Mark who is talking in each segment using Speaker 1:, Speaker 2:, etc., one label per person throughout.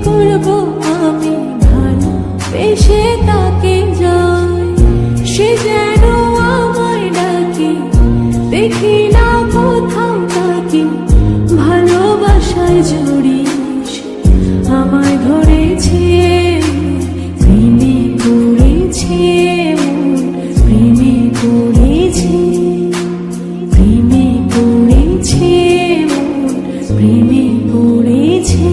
Speaker 1: করব আমি ভালো বেশে তাকে যাই, সে যেন আমায় ডাকে, দেখি না কোথাও তাকে, ভালোবাসায় জড়িয়ে আমায় ধরেছে, প্রেমে পড়েছে, প্রেমে পড়েছে, প্রেমে পড়েছে, প্রেমে পড়েছে।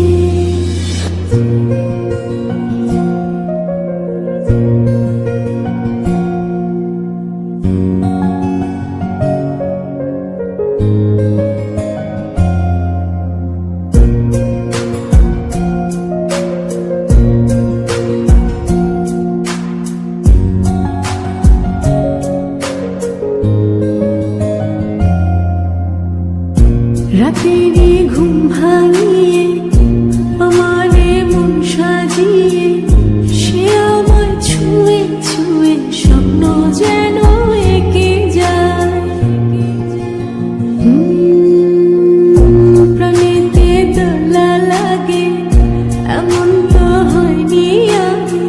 Speaker 1: রাতেরই ঘুম ভাঙিয়ে আমারে মন সাজিয়ে, সে আমায় ছুঁয়ে ছুঁয়ে স্বপ্ন যেন এঁকে যায়, প্রাণেতে দোলা লাগে এমন তো হয়নি আগে,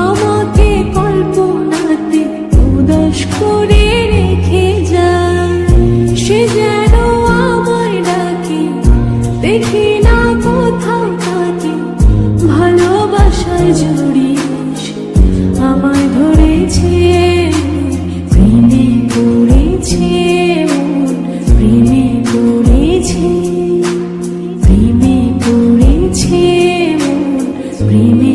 Speaker 1: আমাকে কল্পনাতে উদাস করে রেখে যায়, সে যেন দেখি না কোথাও তাকে, ভালোবাসায় জড়িয়ে আমায় ধরেছে, প্রেমে পড়েছে, প্রেমে পড়েছে, প্রেমে পড়েছে, প্রেমে